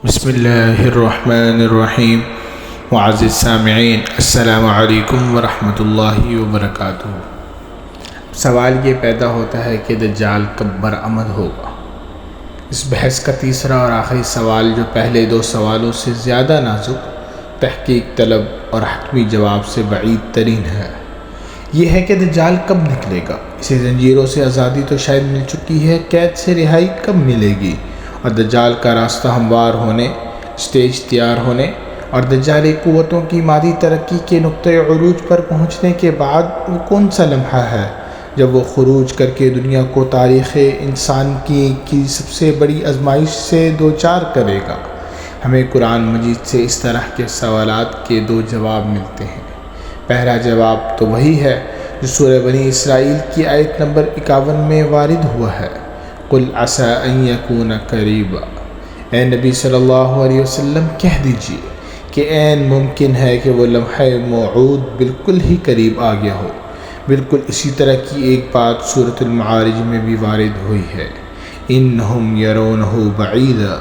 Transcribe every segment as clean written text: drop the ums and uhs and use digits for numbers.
بسم اللہ الرحمن الرحیم۔ معزز سامعین، السلام علیکم ورحمۃ اللہ وبرکاتہ۔ سوال یہ پیدا ہوتا ہے کہ دجال کب برآمد ہوگا۔ اس بحث کا تیسرا اور آخری سوال، جو پہلے دو سوالوں سے زیادہ نازک، تحقیق طلب اور حتمی جواب سے بعید ترین ہے، یہ ہے کہ دجال کب نکلے گا۔ اسے زنجیروں سے آزادی تو شاید مل چکی ہے، قید سے رہائی کب ملے گی؟ اور دجال کا راستہ ہموار ہونے، سٹیج تیار ہونے اور دجالی قوتوں کی مادی ترقی کے نقطۂ عروج پر پہنچنے کے بعد وہ کون سا لمحہ ہے جب وہ خروج کر کے دنیا کو تاریخ انسان کی سب سے بڑی آزمائش سے دوچار کرے گا؟ ہمیں قرآن مجید سے اس طرح کے سوالات کے دو جواب ملتے ہیں۔ پہلا جواب تو وہی ہے جو سورہ بنی اسرائیل کی آیت نمبر 51 میں وارد ہوا ہے، قُلْ عَسَىٰ أَن يَكُونَ قَرِيبًا۔ اے نبی صلی اللہ علیہ وسلم کہہ دیجئے کہ عین ممکن ہے کہ وہ لمحہ موعود بالکل ہی قریب آ گیا ہو۔ بالکل اسی طرح کی ایک بات سورۃ المعارج میں بھی وارد ہوئی ہے، إِنَّهُمْ يَرَوْنَهُ بَعِيدًا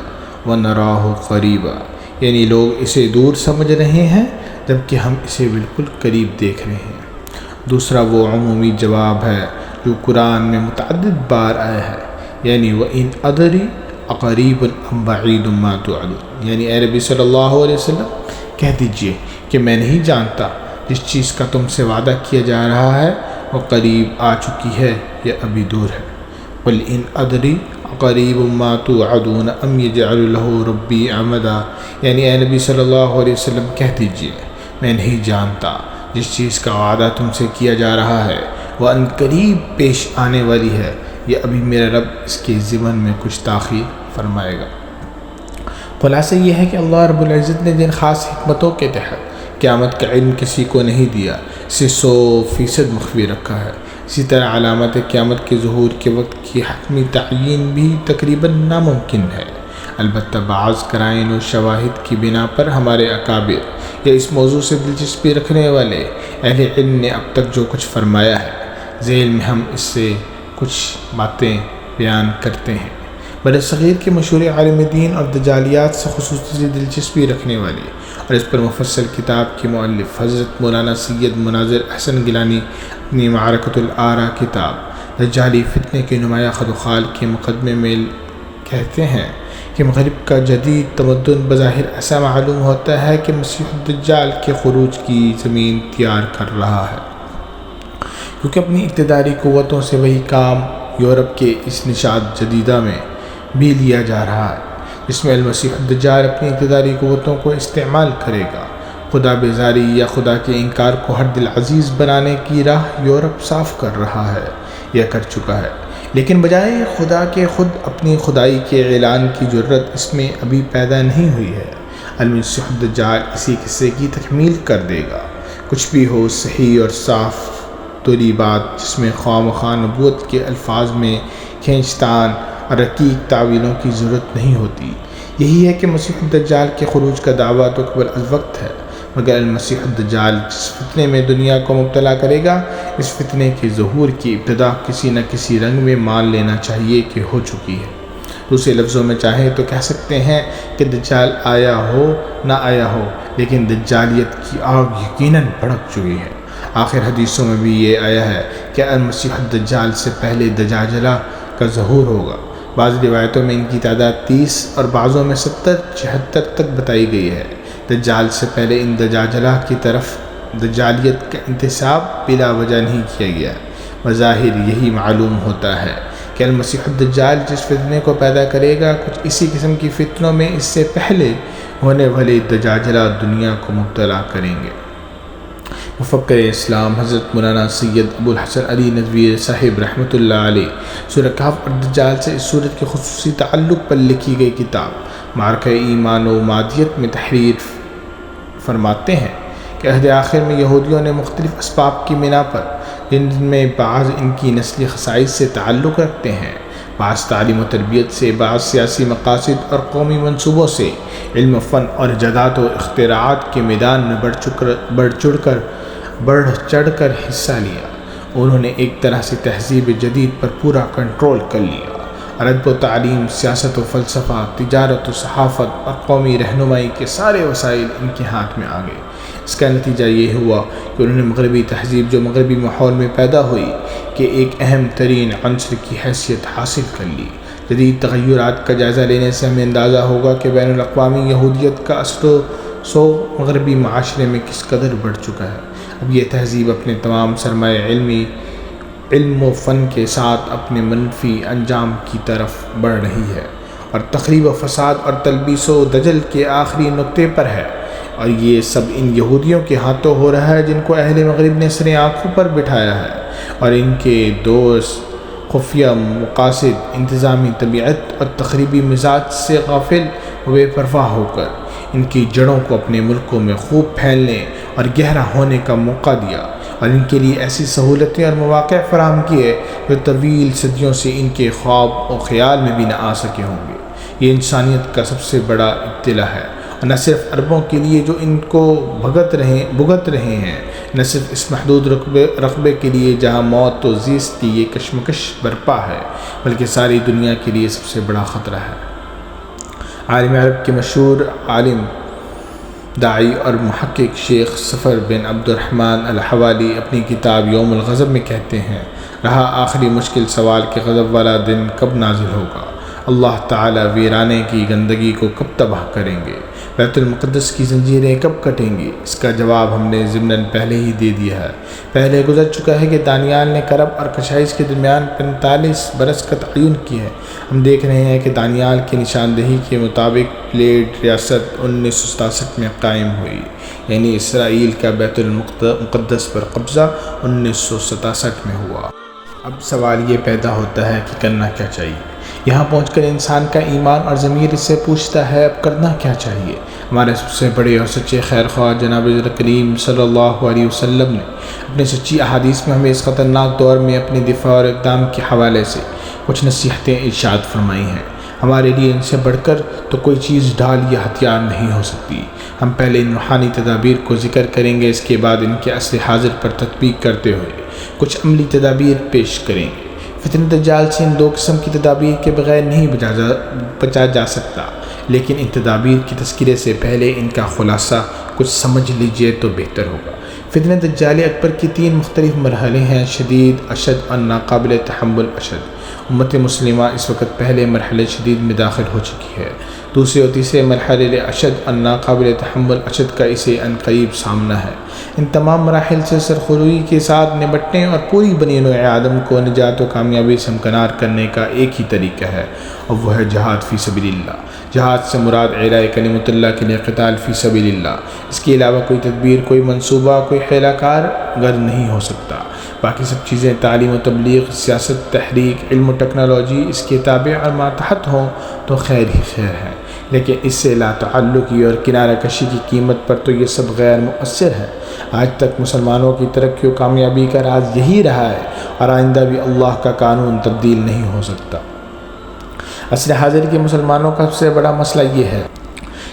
وَنَرَاهُ قَرِيبًا، یعنی لوگ اسے دور سمجھ رہے ہیں جبکہ ہم اسے بالکل قریب دیکھ رہے ہیں۔ دوسرا وہ عمومی جواب ہے جو قرآن میں متعدد بار آیا ہے، یعنی وَإِنْ أَدْرِي أَقَرِيبٌ أَمْ بَعِيدٌ مَا تُوعَدُونَ، یعنی اے نبی صلی اللہ علیہ وسلم کہہ دیجئے کہ میں نہیں جانتا جس چیز کا تم سے وعدہ کیا جا رہا ہے وہ قریب آ چکی ہے یا ابھی دور ہے۔ قُلْ إِنْ أَدْرِي أَقَرِيبٌ مَا تُوعَدُونَ أَمْ يَجْعَلُ لَهُ رَبِّي أَمَدًا، یعنی اے نبی صلی اللہ علیہ وسلم کہہ دیجئے میں نہیں جانتا جس چیز کا وعدہ تم سے کیا جا رہا ہے وہ ان قریب پیش آنے والی ہے یا ابھی میرا رب اس کے ضمن میں کچھ تاخیر فرمائے گا۔ خلاصہ یہ ہے کہ اللہ رب العزت نے جن خاص حکمتوں کے تحت قیامت کا علم کسی کو نہیں دیا، اسے 100% مخفی رکھا ہے۔ اسی طرح علامات قیامت کے ظہور کے وقت کی حتمی تعیین بھی تقریباً ناممکن ہے۔ البتہ بعض قرائن و شواہد کی بنا پر ہمارے اکابر یا اس موضوع سے دلچسپی رکھنے والے اہل علم نے اب تک جو کچھ فرمایا ہے، ذیل میں ہم اس سے کچھ باتیں بیان کرتے ہیں۔ برصغیر کے مشہور عالم دین اور دجالیات سے خصوصی دلچسپی رکھنے والی اور اس پر مفصل کتاب کے مؤلف حضرت مولانا سید مناظر احسن گیلانی اپنی معرکۃ الآراء کتاب دجالی فتنے کے نمایاں خد و خال کے مقدمے میں کہتے ہیں کہ مغرب کا جدید تمدن بظاہر ایسا معلوم ہوتا ہے کہ مسیح الدجال کے خروج کی زمین تیار کر رہا ہے، کیونکہ اپنی اقتداری قوتوں سے وہی کام یورپ کے اس نشاد جدیدہ میں بھی لیا جا رہا ہے جس میں المسیح الدجال اپنی اقتداری قوتوں کو استعمال کرے گا۔ خدا بیزاری یا خدا کے انکار کو ہر دل عزیز بنانے کی راہ یورپ صاف کر رہا ہے یا کر چکا ہے، لیکن بجائے خدا کے خود اپنی خدائی کے اعلان کی جرت اس میں ابھی پیدا نہیں ہوئی ہے۔ المسیح الدجال اسی قصے کی تکمیل کر دے گا۔ کچھ بھی ہو، صحیح اور صاف توری بات جس میں خواہ مخواہ نبوت کے الفاظ میں کھینچتان اور رقیق تعویلوں کی ضرورت نہیں ہوتی۔ یہی ہے کہ مسیح الدجال کے خروج کا دعویٰ تو قبل از وقت ہے، مگر المسیح الدجال جس فتنے میں دنیا کو مبتلا کرے گا، اس فتنے کے ظہور کی ابتدا کسی نہ کسی رنگ میں مان لینا چاہیے کہ ہو چکی ہے۔ دوسرے لفظوں میں چاہیں تو کہہ سکتے ہیں کہ دجال آیا ہو نہ آیا ہو، لیکن دجالیت کی آگ یقیناً بھڑک چکی ہے۔ آخر حدیثوں میں بھی یہ آیا ہے کہ المسیح الدجال سے پہلے دجاجلہ کا ظہور ہوگا۔ بعض روایتوں میں ان کی تعداد 30 اور بعضوں میں 70-76 تک بتائی گئی ہے۔ دجال سے پہلے ان دجاجلہ کی طرف دجالیت کا انتساب بلا وجہ نہیں کیا گیا۔ بظاہر یہی معلوم ہوتا ہے کہ المسیح الدجال جس فتنے کو پیدا کرے گا، کچھ اسی قسم کی فتنوں میں اس سے پہلے ہونے والے دجاجلہ دنیا کو مبتلا کریں گے۔ مفکر اسلام حضرت مولانا سید ابو الحسن علی ندوی صاحب رحمۃ اللہ علیہ سورہ کہف اور دجال سے اس صورت کے خصوصی تعلق پر لکھی گئی کتاب معرکہ ایمان و مادیت میں تحریر فرماتے ہیں کہ عہد آخر میں یہودیوں نے مختلف اسباب کی بنا پر، جن میں بعض ان کی نسلی خصائص سے تعلق رکھتے ہیں، بعض تعلیم و تربیت سے، بعض سیاسی مقاصد اور قومی منصوبوں سے، علم و فن اور ایجادات و اختراعات کے میدان میں بڑھ چڑھ کر حصہ لیا۔ انہوں نے ایک طرح سے تہذیب جدید پر پورا کنٹرول کر لیا اور ادب و تعلیم، سیاست و فلسفہ، تجارت و صحافت اور قومی رہنمائی کے سارے وسائل ان کے ہاتھ میں آ گئے۔ اس کا نتیجہ یہ ہوا کہ انہوں نے مغربی تہذیب جو مغربی ماحول میں پیدا ہوئی کہ ایک اہم ترین عنصر کی حیثیت حاصل کر لی۔ جدید تغیرات کا جائزہ لینے سے ہمیں اندازہ ہوگا کہ بین الاقوامی یہودیت کا اثر و مغربی معاشرے میں کس قدر بڑھ چکا ہے۔ اب یہ تہذیب اپنے تمام سرمایہ علم و فن کے ساتھ اپنے منفی انجام کی طرف بڑھ رہی ہے اور تخریب و فساد اور تلبیس و دجل کے آخری نقطے پر ہے، اور یہ سب ان یہودیوں کے ہاتھوں ہو رہا ہے جن کو اہل مغرب نے سر آنکھوں پر بٹھایا ہے، اور ان کے دوست خفیہ مقاصد، انتظامی طبیعت اور تخریبی مزاج سے غافل و بے پرواہ ہو کر ان کی جڑوں کو اپنے ملکوں میں خوب پھیلنے اور گہرا ہونے کا موقع دیا، اور ان کے لیے ایسی سہولتیں اور مواقع فراہم کیے جو طویل صدیوں سے ان کے خواب و خیال میں بھی نہ آ سکے ہوں گے۔ یہ انسانیت کا سب سے بڑا ابتلا ہے، اور نہ صرف عربوں کے لیے جو ان کو بھگت رہے ہیں، نہ صرف اس محدود رقبے کے لیے جہاں موت و زیست کی یہ کشمکش برپا ہے، بلکہ ساری دنیا کے لیے سب سے بڑا خطرہ ہے۔ عالم عرب کے مشہور عالم، داعی اور محقق شیخ صفر بن عبد الرحمن الحوالی اپنی کتاب یوم الغضب میں کہتے ہیں، رہا آخری مشکل سوال کہ غضب والا دن کب نازل ہوگا، اللہ تعالیٰ ویرانے کی گندگی کو کب تباہ کریں گے، بیت المقدس کی زنجیریں کب کٹیں گی؟ اس کا جواب ہم نے ضمناً پہلے ہی دے دیا ہے۔ پہلے گزر چکا ہے کہ دانیال نے کرب اور کشائش کے درمیان 45 برس کا تعین کیا ہے۔ ہم دیکھ رہے ہیں کہ دانیال کی نشاندہی کے مطابق پلیٹ ریاست 1967 میں قائم ہوئی، یعنی اسرائیل کا بیت المقدس پر قبضہ 1967 میں ہوا۔ اب سوال یہ پیدا ہوتا ہے کہ کرنا کیا چاہیے؟ یہاں پہنچ کر انسان کا ایمان اور ضمیر اس سے پوچھتا ہے اب کرنا کیا چاہیے؟ ہمارے سب سے بڑے اور سچے خیر خواہ جناب کریم صلی اللہ علیہ وسلم نے اپنے سچی احادیث میں ہمیں اس خطرناک دور میں اپنے دفاع اور اقدام کے حوالے سے کچھ نصیحتیں ارشاد فرمائی ہیں۔ ہمارے لیے ان سے بڑھ کر تو کوئی چیز ڈھال یا ہتھیار نہیں ہو سکتی۔ ہم پہلے ان روحانی تدابیر کو ذکر کریں گے، اس کے بعد ان کے اصل حاضر پر تطبیق کرتے ہوئے کچھ عملی تدابیر پیش کریں گے۔ فتنہ دجال سے ان دو قسم کی تدابیر کے بغیر نہیں بچا جا سکتا، لیکن ان تدابیر کی تذکرے سے پہلے ان کا خلاصہ کچھ سمجھ لیجئے تو بہتر ہوگا۔ فتنہ دجال اکبر کی 3 مختلف مرحلے ہیں: شدید، اشد اور ناقابل تحمل اشد۔ امت مسلمہ اس وقت پہلے مرحلے شدید میں داخل ہو چکی ہے۔ دوسرے اور تیسرے مرحلے اشد اور ناقابل تحمل اشد کا اسے عنقریب سامنا ہے۔ ان تمام مراحل سے سرخروئی کے ساتھ نمٹنے اور پوری بنی نوع آدم کو نجات و کامیابی سے ہمکنار کرنے کا ایک ہی طریقہ ہے، اور وہ ہے جہاد فی سبیل اللہ۔ جہاد سے مراد اعلاء کلمۃ اللہ کے لیے قتال فی سبیل اللہ۔ اس کے علاوہ کوئی تدبیر، کوئی منصوبہ، کوئی حیلہ کار گر نہیں ہو سکتا۔ باقی سب چیزیں تعلیم و تبلیغ، سیاست، تحریک، علم و ٹیکنالوجی اس کے تابع اور ماتحت ہوں تو خیر ہی خیر ہے، لیکن اس سے لا تعلقی اور کنارہ کشی کی قیمت پر تو یہ سب غیر مؤثر ہے۔ آج تک مسلمانوں کی ترقی و کامیابی کا راز یہی رہا ہے، اور آئندہ بھی اللہ کا قانون تبدیل نہیں ہو سکتا۔ عصر حاضر کے مسلمانوں کا سب سے بڑا مسئلہ یہ ہے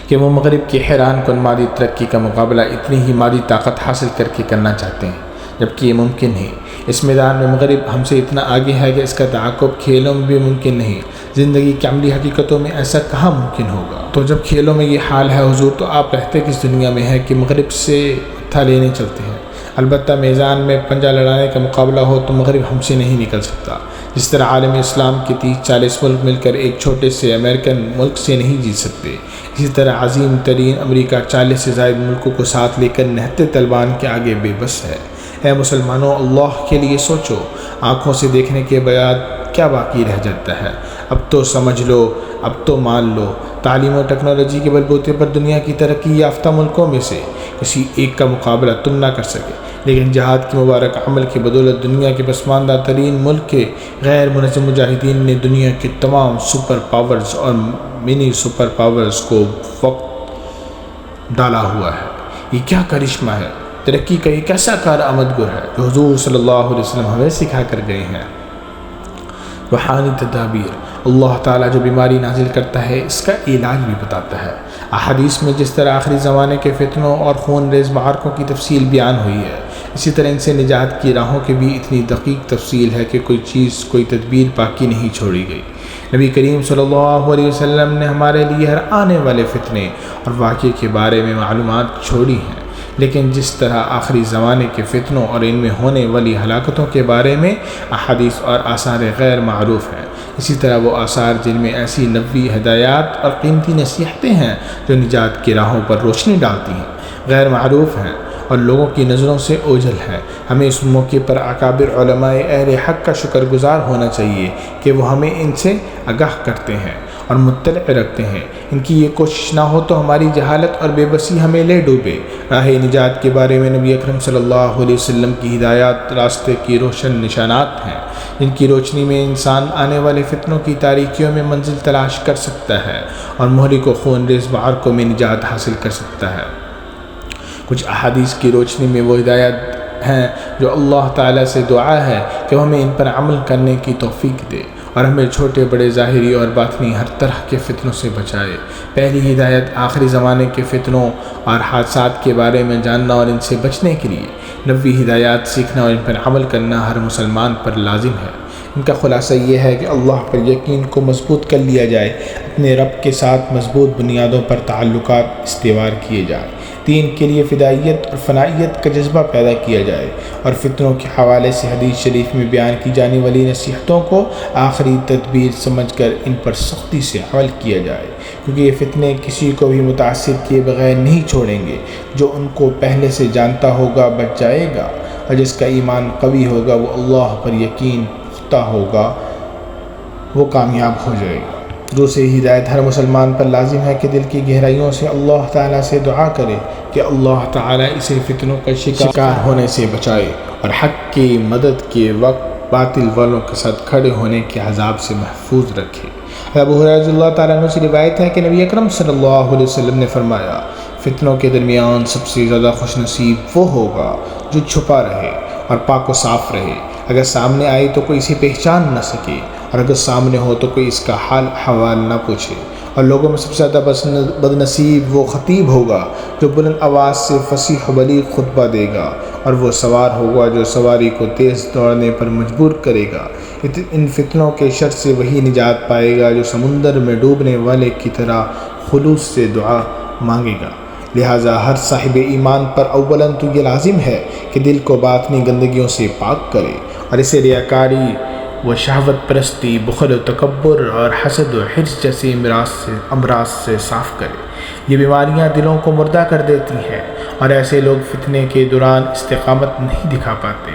کہ وہ مغرب کی حیران کن مادی ترقی کا مقابلہ اتنی ہی مادی طاقت حاصل کر کے کرنا چاہتے ہیں، جبکہ یہ ممکن ہے۔ اس میدان میں مغرب ہم سے اتنا آگے ہے کہ اس کا تعاقب کھیلوں میں بھی ممکن نہیں۔ زندگی کی عملی حقیقتوں میں ایسا کہاں ممکن ہوگا؟ تو جب کھیلوں میں یہ حال ہے حضور، تو آپ رہتے کس دنیا میں ہے کہ مغرب سے متھا لینے چلتے ہیں؟ البتہ میزان میں پنجہ لڑانے کا مقابلہ ہو تو مغرب ہم سے نہیں نکل سکتا۔ جس طرح عالم اسلام کے 30-40 ملک مل کر ایک چھوٹے سے امریکن ملک سے نہیں جیت سکتے، اسی طرح عظیم ترین امریکہ 40 سے زائد ملکوں کو ساتھ لے کر نہتے طالبان کے آگے بے بس ہے۔ اے مسلمانوں، اللہ کے لیے سوچو، آنکھوں سے دیکھنے کے بعد کیا باقی رہ جاتا ہے؟ اب تو سمجھ لو، اب تو مان لو، تعلیم و ٹیکنالوجی کے بلبوتے پر دنیا کی ترقی یافتہ ملکوں میں سے کسی ایک کا مقابلہ تم نہ کر سکے، لیکن جہاد کی مبارک عمل کی بدولت دنیا کے پسماندہ ترین ملک کے غیر منظم مجاہدین نے دنیا کے تمام سپر پاورز اور منی سپر پاورز کو وقت ڈالا ہوا ہے۔ یہ کیا کرشمہ ہے! ترقی کا یہ کیسا کارآمد گر ہے جو حضور صلی اللہ علیہ وسلم ہمیں سکھا کر گئے ہیں۔ روحانی تدابیر، اللہ تعالیٰ جو بیماری نازل کرتا ہے اس کا علاج بھی بتاتا ہے۔ احادیث میں جس طرح آخری زمانے کے فتنوں اور خون ریز معرکوں کی تفصیل بیان ہوئی ہے، اسی طرح ان سے نجات کی راہوں کی بھی اتنی دقیق تفصیل ہے کہ کوئی چیز، کوئی تدبیر باقی نہیں چھوڑی گئی۔ نبی کریم صلی اللہ علیہ وسلم نے ہمارے لیے ہر آنے والے فتنے اور واقعے کے بارے میں معلومات چھوڑی ہیں، لیکن جس طرح آخری زمانے کے فتنوں اور ان میں ہونے والی ہلاکتوں کے بارے میں احادیث اور آثار غیر معروف ہیں، اسی طرح وہ آثار جن میں ایسی نبوی ہدایات اور قیمتی نصیحتیں ہیں جو نجات کی راہوں پر روشنی ڈالتی ہیں، غیر معروف ہیں اور لوگوں کی نظروں سے اوجھل ہے۔ ہمیں اس موقع پر اکابر علماء اہل حق کا شکر گزار ہونا چاہیے کہ وہ ہمیں ان سے آگاہ کرتے ہیں اور مطلع رکھتے ہیں۔ ان کی یہ کوشش نہ ہو تو ہماری جہالت اور بے بسی ہمیں لے ڈوبے۔ راہ نجات کے بارے میں نبی اکرم صلی اللہ علیہ وسلم کی ہدایات راستے کی روشن نشانات ہیں، جن کی روشنی میں انسان آنے والے فتنوں کی تاریکیوں میں منزل تلاش کر سکتا ہے اور مہلک و خون ریز معرکوں میں نجات حاصل کر سکتا ہے۔ کچھ احادیث کی روشنی میں وہ ہدایات ہیں جو اللہ تعالیٰ سے دعا ہے کہ وہ ہمیں ان پر عمل کرنے کی توفیق دے اور ہمیں چھوٹے بڑے ظاہری اور باطنی ہر طرح کے فتنوں سے بچائے۔ پہلی ہدایت آخری زمانے کے فتنوں اور حادثات کے بارے میں جاننا اور ان سے بچنے کے لیے نبوی ہدایات سیکھنا اور ان پر عمل کرنا ہر مسلمان پر لازم ہے۔ ان کا خلاصہ یہ ہے کہ اللہ پر یقین کو مضبوط کر لیا جائے، اپنے رب کے ساتھ مضبوط بنیادوں پر تعلقات استوار کیے جائیں، دین کے لیے فدائیت اور فنائیت کا جذبہ پیدا کیا جائے اور فتنوں کے حوالے سے حدیث شریف میں بیان کی جانے والی نصیحتوں کو آخری تدبیر سمجھ کر ان پر سختی سے عمل کیا جائے، کیونکہ یہ فتنے کسی کو بھی متاثر کیے بغیر نہیں چھوڑیں گے۔ جو ان کو پہلے سے جانتا ہوگا بچ جائے گا، اور جس کا ایمان قوی ہوگا وہ اللہ پر یقین پختہ ہوگا، وہ کامیاب ہو جائے گا۔ دوسری ہدایت ہر مسلمان پر لازم ہے کہ دل کی گہرائیوں سے اللہ تعالیٰ سے دعا کرے کہ اللہ تعالیٰ اسے فتنوں کا شکار ہونے سے بچائے اور حق کی مدد کے وقت باطل والوں کے ساتھ کھڑے ہونے کے عذاب سے محفوظ رکھے۔ ابو ہریرہ رضی اللہ تعالیٰ عنہ سے روایت ہے کہ نبی اکرم صلی اللہ علیہ وسلم نے فرمایا، فتنوں کے درمیان سب سے زیادہ خوش نصیب وہ ہوگا جو چھپا رہے اور پاک و صاف رہے، اگر سامنے آئے تو کوئی اسے پہچان نہ سکے، اور اگر سامنے ہو تو کوئی اس کا حال احوال نہ پوچھے۔ اور لوگوں میں سب سے زیادہ بد نصیب وہ خطیب ہوگا جو بلند آواز سے فصیح و بلیغ خطبہ دے گا، اور وہ سوار ہوگا جو سواری کو تیز دوڑنے پر مجبور کرے گا۔ ان فتنوں کے شر سے وہی نجات پائے گا جو سمندر میں ڈوبنے والے کی طرح خلوص سے دعا مانگے گا۔ لہٰذا ہر صاحب ایمان پر اولاً تو یہ لازم ہے کہ دل کو باطنی گندگیوں سے پاک کرے اور اسے ریاکاری و شہوت پرستی، بخل و تکبر اور حسد و حرص جیسے امراض سے صاف کرے۔ یہ بیماریاں دلوں کو مردہ کر دیتی ہیں اور ایسے لوگ فتنے کے دوران استقامت نہیں دکھا پاتے۔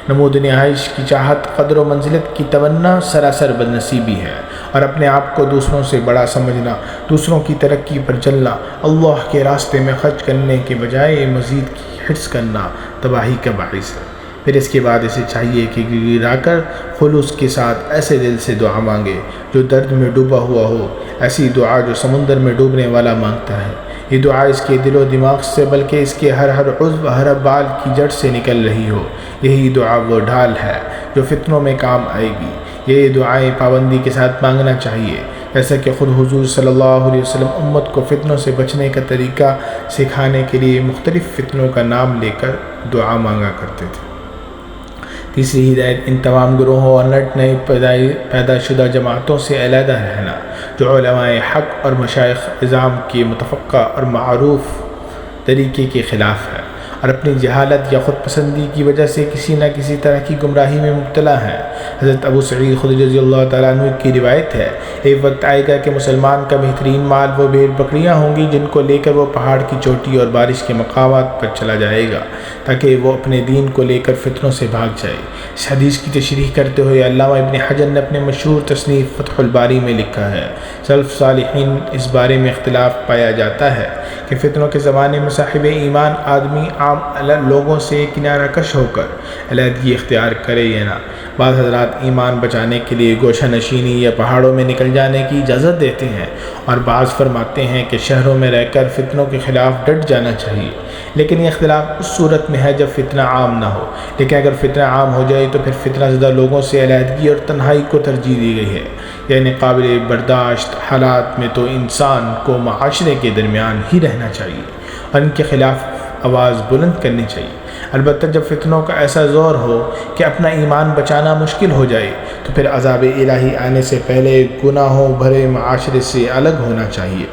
نمود نہائش کی چاہت، قدر و منزلت کی تمنا سراسر بدنصیبی ہے، اور اپنے آپ کو دوسروں سے بڑا سمجھنا، دوسروں کی ترقی پر چلنا، اللہ کے راستے میں خرچ کرنے کے بجائے مزید کی حرص کرنا تباہی کا باعث ہے۔ پھر اس کے بعد اسے چاہیے کہ گڑگڑا کر خلوص کے ساتھ ایسے دل سے دعا مانگے جو درد میں ڈوبا ہوا ہو، ایسی دعا جو سمندر میں ڈوبنے والا مانگتا ہے۔ یہ دعا اس کے دل و دماغ سے بلکہ اس کے ہر عضو، ہر بال کی جڑ سے نکل رہی ہو۔ یہی دعا وہ ڈھال ہے جو فتنوں میں کام آئے گی۔ یہ دعائیں پابندی کے ساتھ مانگنا چاہیے، جیسا کہ خود حضور صلی اللہ علیہ وسلم امت کو فتنوں سے بچنے کا طریقہ سکھانے کے لیے مختلف فتنوں کا نام لے کر دعا مانگا کرتے تھے۔ تیسری ہدایت ان تمام گروہوں اور نٹ نئی پیدا شدہ جماعتوں سے علیحدہ رہنا جو علماء حق اور مشائخ اعظام کے متفقہ اور معروف طریقے کے خلاف ہے اور اپنی جہالت یا خود پسندی کی وجہ سے کسی نہ کسی طرح کی گمراہی میں مبتلا ہیں۔ حضرت ابو سعید خدری رضی اللہ تعالیٰ عنہ کی روایت ہے، ایک وقت آئے گا کہ مسلمان کا بہترین مال وہ بھیڑ بکریاں ہوں گی جن کو لے کر وہ پہاڑ کی چوٹی اور بارش کے مقامات پر چلا جائے گا تاکہ وہ اپنے دین کو لے کر فتنوں سے بھاگ جائے۔ اس حدیث کی تشریح کرتے ہوئے علامہ ابن حجر نے اپنے مشہور تصنیف فتح الباری میں لکھا ہے، سلف صالحین اس بارے میں اختلاف پایا جاتا ہے کہ فتنوں کے زمانے میں صاحب ایمان آدمی عام لوگوں سے کنارہ کش ہو کر علیحدگی اختیار کرے یا نہ۔ بعض حضرات ایمان بچانے کے لیے گوشہ نشینی یا پہاڑوں میں نکل جانے کی اجازت دیتے ہیں، اور بعض فرماتے ہیں کہ شہروں میں رہ کر فتنوں کے خلاف ڈٹ جانا چاہیے، لیکن یہ اختلاف اس صورت میں ہے جب فتنہ عام نہ ہو۔ لیکن اگر فتنہ عام ہو جائے تو پھر فتنہ زدہ لوگوں سے علیحدگی اور تنہائی کو ترجیح دی گئی ہے، یعنی قابل برداشت حالات میں تو انسان کو معاشرے کے درمیان ہی رہنا چاہیے اور ان کے خلاف آواز بلند کرنی چاہیے۔ البتہ جب فتنوں کا ایسا زور ہو کہ اپنا ایمان بچانا مشکل ہو جائے تو پھر عذاب الہی آنے سے پہلے گناہوں بھرے معاشرے سے الگ ہونا چاہیے۔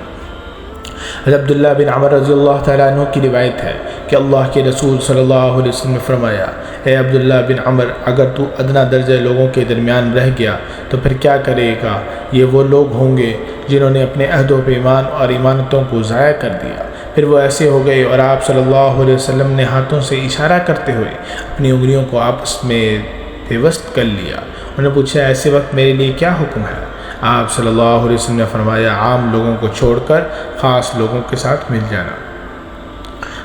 عبداللہ بن عمر رضی اللہ تعالیٰ عنہ کی روایت ہے کہ اللہ کے رسول صلی اللہ علیہ وسلم نے فرمایا، اے عبداللہ بن عمر، اگر تو ادنا درجہ لوگوں کے درمیان رہ گیا تو پھر کیا کرے گا؟ یہ وہ لوگ ہوں گے جنہوں نے اپنے عہد و پیمان اور ایمانتوں کو ضائع کر دیا۔ پھر وہ ایسے ہو گئے اور آپ صلی اللہ علیہ وسلم نے ہاتھوں سے اشارہ کرتے ہوئے اپنی انگلیوں کو آپس میں پیوست کر لیا۔ انہوں نے پوچھا، ایسے وقت میرے لیے کیا حکم ہے؟ آپ صلی اللہ علیہ وسلم نے فرمایا، عام لوگوں کو چھوڑ کر خاص لوگوں کے ساتھ مل جانا۔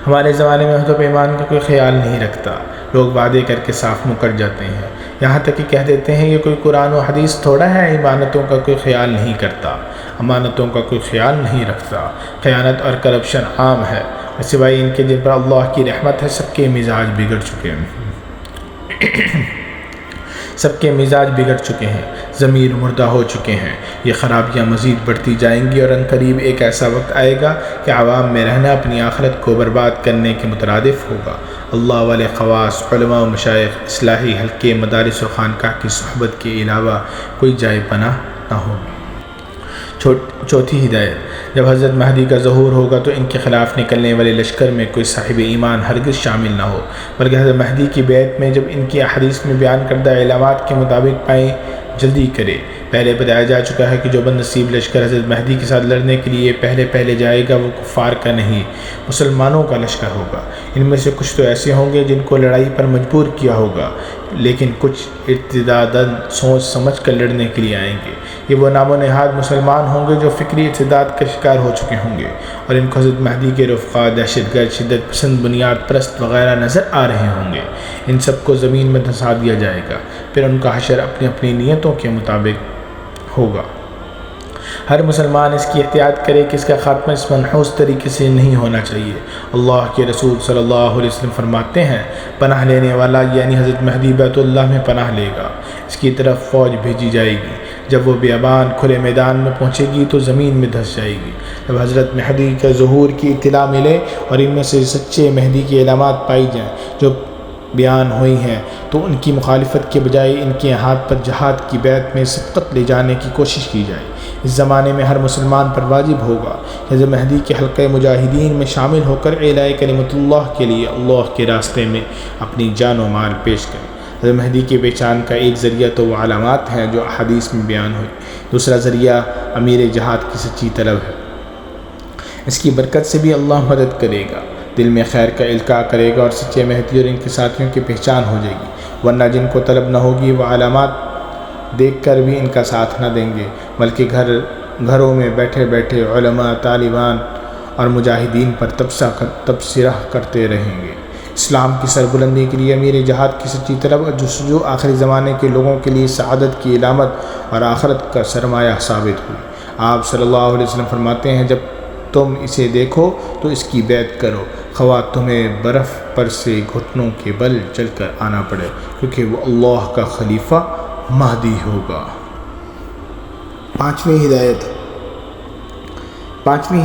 ہمارے زمانے میں عہد و پیمان کا کوئی خیال نہیں رکھتا، لوگ وعدے کر کے صاف مکر جاتے ہیں، یہاں تک کہ کہہ دیتے ہیں یہ کوئی قرآن و حدیث تھوڑا ہے، امانتوں کا کوئی خیال نہیں کرتا، امانتوں کا کوئی خیال نہیں رکھتا۔ خیانت اور کرپشن عام ہے، سوائے ان کے جن پر اللہ کی رحمت ہے سب کے مزاج بگڑ چکے ہیں سب کے مزاج بگڑ چکے ہیں، ضمیر مردہ ہو چکے ہیں۔ یہ خرابیاں مزید بڑھتی جائیں گی اور عنقریب ایک ایسا وقت آئے گا کہ عوام میں رہنا اپنی آخرت کو برباد کرنے کے مترادف ہوگا۔ اللہ والے خواص، علماء و مشائخ، اصلاحی حلقے، مدارس و خانقاہ کی صحبت کے علاوہ کوئی جائے پناہ نہ ہوگی۔ چوتھی ہدایت، جب حضرت مہدی کا ظہور ہوگا تو ان کے خلاف نکلنے والے لشکر میں کوئی صاحب ایمان ہرگز شامل نہ ہو، بلکہ حضرت مہدی کی بیعت میں جب ان کی احادیث میں بیان کردہ علامات کے مطابق پائیں جلدی کرے۔ پہلے بتایا جا چکا ہے کہ جو بد نصیب لشکر حضرت مہدی کے ساتھ لڑنے کے لیے پہلے جائے گا وہ کفار کا نہیں، مسلمانوں کا لشکر ہوگا۔ ان میں سے کچھ تو ایسے ہوں گے جن کو لڑائی پر مجبور کیا ہوگا، لیکن کچھ ارتداداً سوچ سمجھ کر لڑنے کے لیے آئیں گے۔ یہ وہ نام و نہاد مسلمان ہوں گے جو فکری ارتداد کا شکار ہو چکے ہوں گے، اور ان کو حضرت مہدی کے رفقا، دہشت گرد، شدت پسند، بنیاد پرست وغیرہ نظر آ رہے ہوں گے۔ ان سب کو زمین میں دھسا دیا جائے گا، پھر ان کا حشر اپنی اپنی نیتوں کے مطابق ہوگا۔ ہر مسلمان اس کی احتیاط کرے کہ اس کا خاتمہ اس منحوس طریقے سے نہیں ہونا چاہیے۔ اللہ کے رسول صلی اللہ علیہ وسلم فرماتے ہیں، پناہ لینے والا یعنی حضرت مہدی بیت اللہ میں پناہ لے گا، اس کی طرف فوج بھیجی جائے گی، جب وہ بیابان کھلے میدان میں پہنچے گی تو زمین میں دھس جائے گی۔ جب حضرت مہدی کا ظہور کی اطلاع ملے اور ان میں سے سچے مہدی کی علامات پائی جائیں جو بیان ہوئی ہیں تو ان کی مخالفت کے بجائے ان کے ہاتھ پر جہاد کی بیعت میں سبقت لے جانے کی کوشش کی جائے۔ اس زمانے میں ہر مسلمان پر واجب ہوگا کہ حضرت مہدی کے حلقہ مجاہدین میں شامل ہو کر اعلاء کلمت اللہ کے لیے اللہ کے راستے میں اپنی جان و مال پیش کرے۔ حضرت مہدی کی پہچان کا ایک ذریعہ تو وہ علامات ہیں جو احادیث میں بیان ہوئی، دوسرا ذریعہ امیر جہاد کی سچی طلب ہے۔ اس کی برکت سے بھی اللہ مدد کرے گا، دل میں خیر کا القاء کرے گا اور سچے مہدی اور ان کے ساتھیوں کی پہچان ہو جائے گی، ورنہ جن کو طلب نہ ہوگی وہ علامات دیکھ کر بھی ان کا ساتھ نہ دیں گے، بلکہ گھروں میں بیٹھے بیٹھے علماء، طالبان اور مجاہدین پر تبصرہ کرتے رہیں گے۔ اسلام کی سربلندی کے لیے امیر جہاد کی سچی طلب اور جستجو آخری زمانے کے لوگوں کے لیے سعادت کی علامت اور آخرت کا سرمایہ ثابت ہوئی۔ آپ صلی اللہ علیہ وسلم فرماتے ہیں، جب تم اسے دیکھو تو اس کی بیعت کرو، خواہ تمہیں برف پر سے گھٹنوں کے بل چل کر آنا پڑے، کیونکہ وہ اللہ کا خلیفہ مہدی ہوگا۔ پانچویں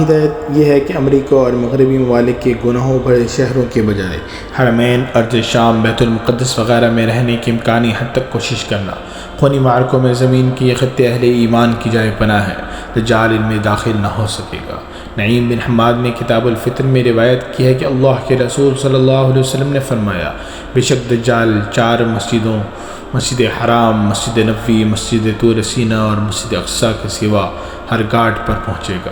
ہدایت یہ ہے کہ امریکہ اور مغربی ممالک کے گناہوں بھرے شہروں کے بجائے حرمین، ارض شام، بیت المقدس وغیرہ میں رہنے کی امکانی حد تک کوشش کرنا۔ خونی معرکوں میں زمین کی یہ خطے اہل ایمان کی جائے پناہ ہے، دجال ان میں داخل نہ ہو سکے گا۔ نعیم بن حماد نے کتاب الفتن میں روایت کی ہے کہ اللہ کے رسول صلی اللہ علیہ وسلم نے فرمایا، بے شک دجال 4 مسجدوں، مسجد حرام، مسجد نبوی، مسجد طور سینہ اور مسجد اقصیٰ کے سوا ہر گھاٹ پر پہنچے گا۔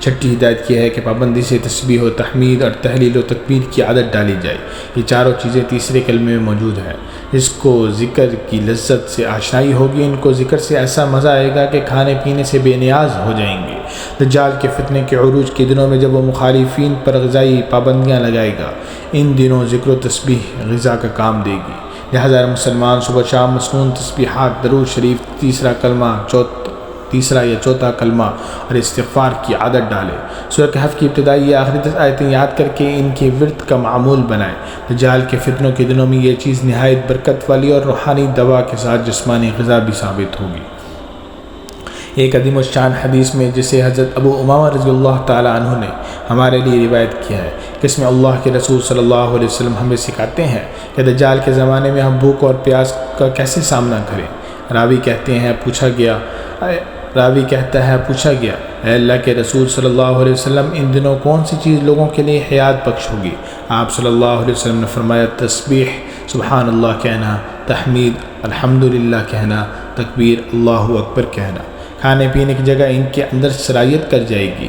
چھٹی ہدایت یہ ہے کہ پابندی سے تسبیح و تحمید اور تحلیل و تکبیر کی عادت ڈالی جائے۔ یہ چاروں چیزیں تیسرے کلمے میں موجود ہیں۔ جس کو ذکر کی لذت سے آشنائی ہوگی ان کو ذکر سے ایسا مزہ آئے گا کہ کھانے پینے سے بے نیاز ہو جائیں گے۔ دجال کے فتنے کے عروج کے دنوں میں جب وہ مخالفین پر غذائی پابندیاں لگائے گا، ان دنوں ذکر و تسبیح غذا کا کام دے گی۔ لہذا مسلمان صبح شام مسنون تسبیحات، درود شریف، تیسرا یا چوتھا کلمہ اور استغفار کی عادت ڈالے۔ سورہ کہف کی ابتدائی یا آخری 10 آیتیں یاد کر کے ان کے ورد کا معمول بنائے۔ دجال کے فتنوں کے دنوں میں یہ چیز نہایت برکت والی اور روحانی دوا کے ساتھ جسمانی غذا بھی ثابت ہوگی۔ ایک عظیم الشان حدیث میں جسے حضرت ابو امامہ رضی اللہ تعالی عنہ نے ہمارے لیے روایت کیا ہے کہ اس میں اللہ کے رسول صلی اللہ علیہ وسلم ہمیں سکھاتے ہیں کہ دجال کے زمانے میں ہم بھوک اور پیاس کا کیسے سامنا کریں۔ راوی کہتا ہے پوچھا گیا اے اللہ کے رسول صلی اللہ علیہ وسلم ان دنوں کون سی چیز لوگوں کے لیے حیات بخش ہوگی؟ آپ صلی اللہ علیہ وسلم نے فرمایا تسبیح سبحان اللہ کہنا، تحمید الحمدللہ کہنا، تکبیر اللہ اکبر کہنا۔ کھانے پینے کی جگہ ان کے اندر سرایت کر جائے گی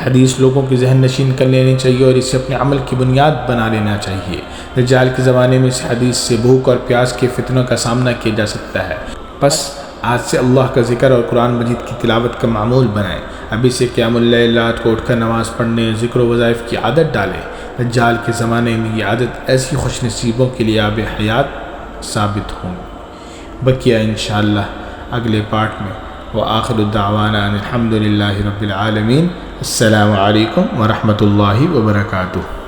حدیث لوگوں کی ذہن نشین کر لینی چاہیے اور اسے اپنے عمل کی بنیاد بنا لینا چاہیے۔ دجال کے زمانے میں اس حدیث سے بھوک اور پیاس کے فتنوں کا سامنا کیا جا سکتا ہے۔ بس آج سے اللہ کا ذکر اور قرآن مجید کی تلاوت کا معمول بنائیں۔ ابھی سے قیام اللیل رات کو اٹھ کر نماز پڑھنے، ذکر و وظائف کی عادت ڈالیں۔ دجال کے زمانے میں یہ عادت ایسی خوش نصیبوں کے لیے آب حیات ثابت ہوں۔ بقیہ انشاءاللہ اگلے پارٹ میں۔ وآخر الدعوانا الحمدللہ رب العالمین۔ السلام علیکم ورحمۃ اللہ وبرکاتہ۔